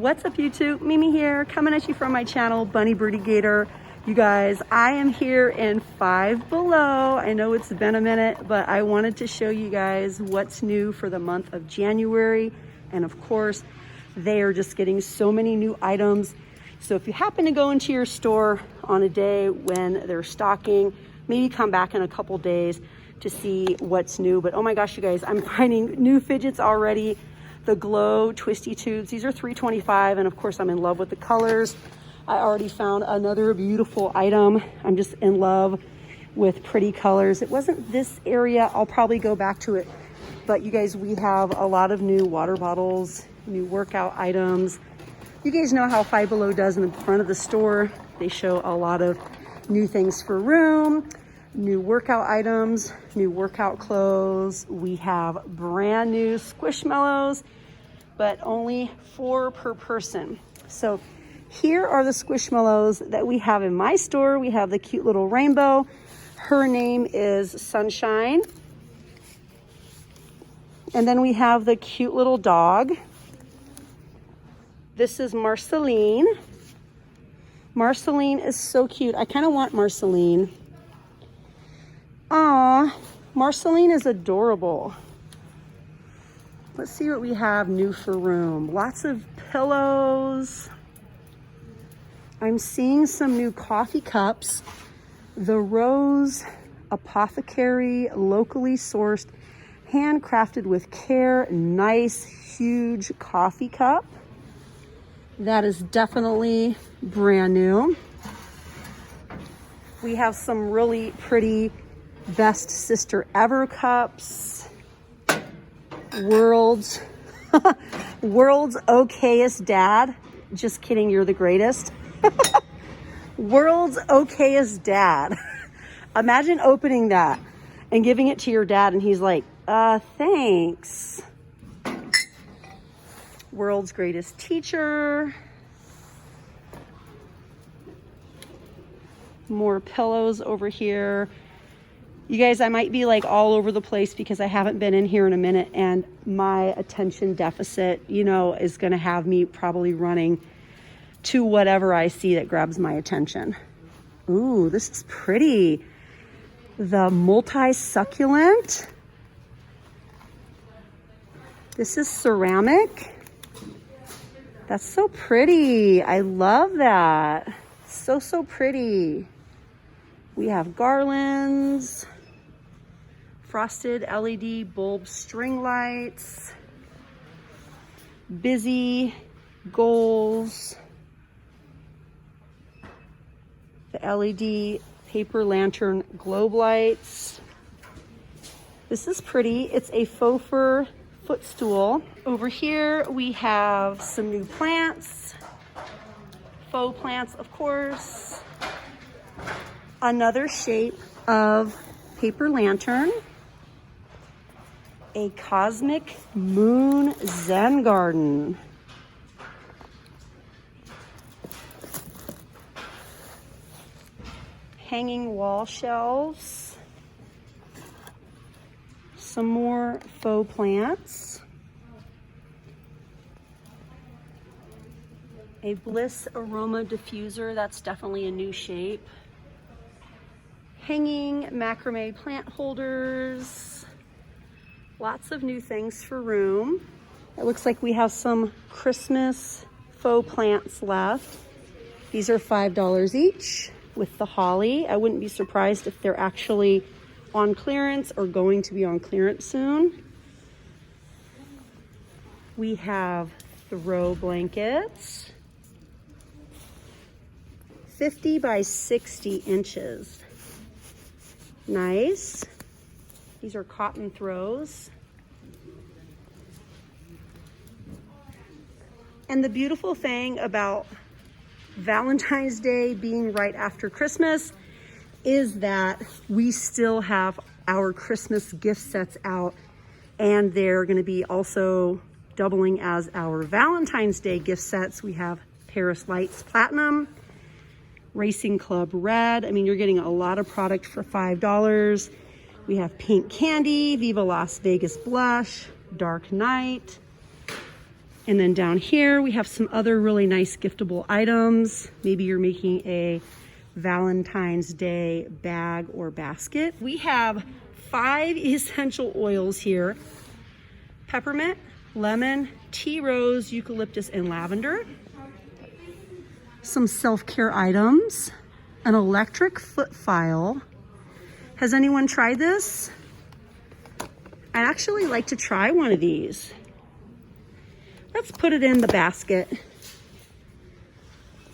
What's up YouTube? Mimi here, coming at you from my channel, Bunny Birdy Gator. You guys, I am here in Five Below. I know it's been a minute, but I wanted to show you guys what's new for the month of January. And of course, they are just getting so many new items. So if you happen to go into your store on a day when they're stocking, maybe come back in a couple days to see what's new. But oh my gosh, you guys, I'm finding new fidgets already. The glow twisty tubes, these are $3.25, and of course I'm in love with the colors. I already found another beautiful item. I'm just in love with pretty colors. It wasn't this area, I'll probably go back to it. But you guys, we have a lot of new water bottles, new workout items. You guys know how Five Below does in the front of the store. They show a lot of new things for room, new workout items, new workout clothes. We have brand new Squishmallows, but only 4 per person. So here are the Squishmallows that we have in my store. We have the cute little rainbow. Her name is Sunshine. And then we have the cute little dog. This is Marceline. Marceline is so cute. I kind of want Marceline. Aw, Marceline is adorable. Let's see what we have new for room. Lots of pillows. I'm seeing some new coffee cups. The Rose Apothecary, locally sourced, handcrafted with care. Nice, huge coffee cup. That is definitely brand new. We have some really pretty Best Sister Ever cups. World's okayest dad. Just kidding, you're the greatest. World's okayest dad. Imagine opening that and giving it to your dad and he's like, thanks. World's greatest teacher. More pillows over here. You guys, I might be like all over the place because I haven't been in here in a minute, and my attention deficit, you know, is going to have me probably running to whatever I see that grabs my attention. Ooh, this is pretty. The multi-succulent. This is ceramic. That's so pretty. I love that. So pretty. We have garlands, frosted LED bulb string lights, busy goals, the LED paper lantern globe lights. This is pretty. It's a faux fur footstool. Over here we have some new plants, faux plants of course. Another shape of paper lantern. A cosmic moon Zen garden. Hanging wall shelves. Some more faux plants. A Bliss aroma diffuser. That's definitely a new shape. Hanging macrame plant holders. Lots of new things for room. It looks like we have some Christmas faux plants left. These are $5 each with the holly. I wouldn't be surprised if they're actually on clearance or going to be on clearance soon. We have throw blankets. 50 by 60 inches. Nice. These are cotton throws. And the beautiful thing about Valentine's Day being right after Christmas is that we still have our Christmas gift sets out, and they're going to be also doubling as our Valentine's Day gift sets. We have Paris Lights Platinum, Racing Club Red. I mean, you're getting a lot of product for $5. We have Pink Candy, Viva Las Vegas Blush, Dark Night, And then down here, we have some other really nice giftable items. Maybe you're making a Valentine's Day bag or basket. We have 5 essential oils here: peppermint, lemon, tea rose, eucalyptus, and lavender. Some self-care items, an electric foot file. Has anyone tried this? I'd actually like to try one of these. Let's put it in the basket.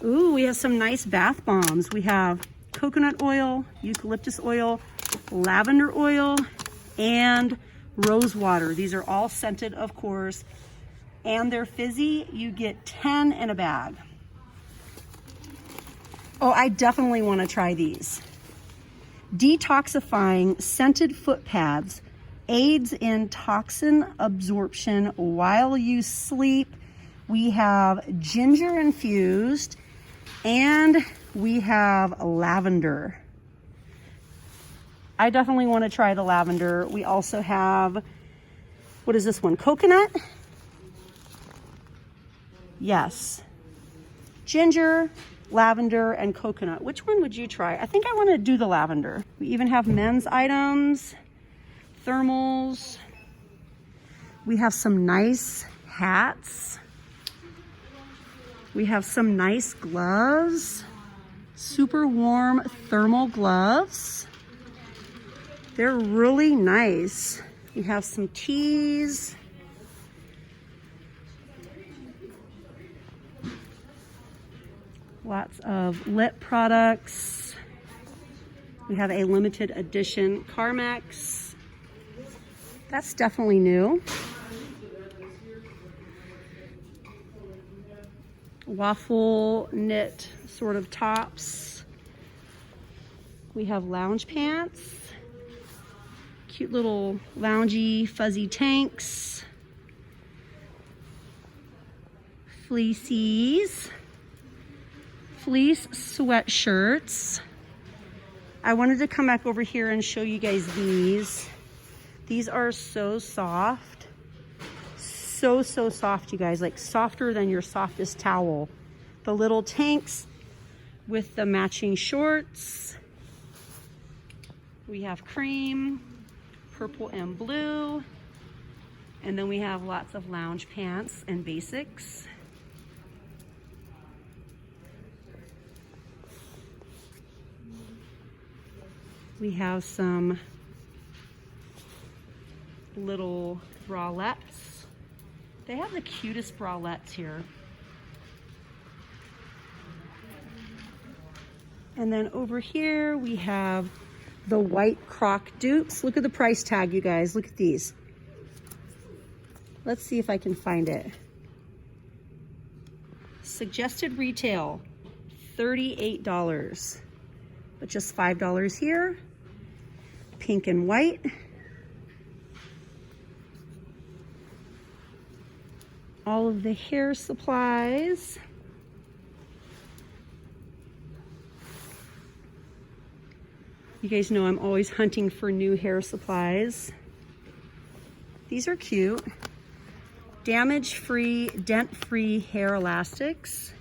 Ooh, we have some nice bath bombs. We have coconut oil, eucalyptus oil, lavender oil, and rose water. These are all scented, of course, and they're fizzy. You get 10 in a bag. Oh, I definitely want to try these. Detoxifying scented foot pads aids in toxin absorption while you sleep. We have ginger infused, and we have lavender. I definitely want to try the lavender. We also have, what is this one? Coconut? Yes. Ginger, lavender, and coconut. Which one would you try? I think I want to do the lavender. We even have men's items, thermals. We have some nice hats. We have some nice gloves, super warm thermal gloves. They're really nice. We have some teas. Lots of lip products. We have a limited edition Carmex. That's definitely new. Waffle knit sort of tops. We have lounge pants. Cute little loungy fuzzy tanks. Fleecies. Fleece sweatshirts. I wanted to come back over here and show you guys these. These are so soft. So soft, you guys. Like softer than your softest towel. The little tanks with the matching shorts. We have cream, purple, and blue. And then we have lots of lounge pants and basics. We have some little bralettes. They have the cutest bralettes here. And then over here we have the white croc dupes. Look at the price tag, you guys. Look at these. Let's see if I can find it. Suggested retail, $38, but just $5 here. Pink and white. All of the hair supplies. You guys know I'm always hunting for new hair supplies. These are cute. Damage-free, dent-free hair elastics.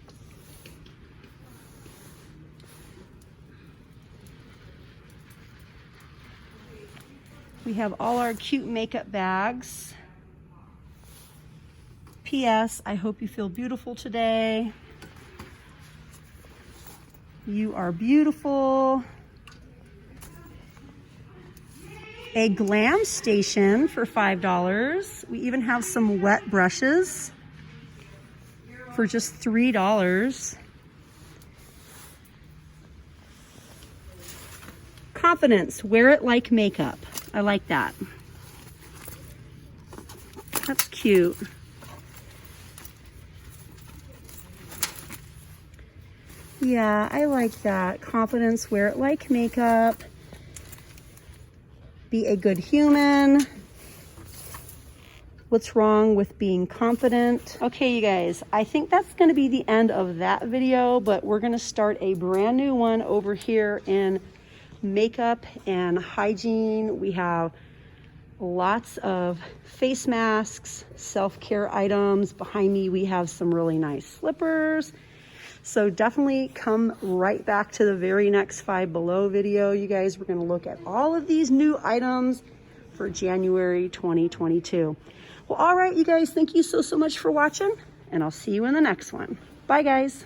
We have all our cute makeup bags. P.S. I hope you feel beautiful today. You are beautiful. A glam station for $5. We even have some wet brushes for just $3. Confidence, wear it like makeup. I like that. That's cute. Yeah, I like that. Confidence, wear it like makeup. Be a good human. What's wrong with being confident? Okay, you guys, I think that's going to be the end of that video, but we're going to start a brand new one over here in makeup and hygiene. We have lots of face masks, self-care items. Behind me, we have some really nice slippers. So definitely come right back to the very next Five Below video, you guys. We're gonna look at all of these new items for January 2022. Well, all right, you guys, thank you so much for watching, and I'll see you in the next one. Bye, guys.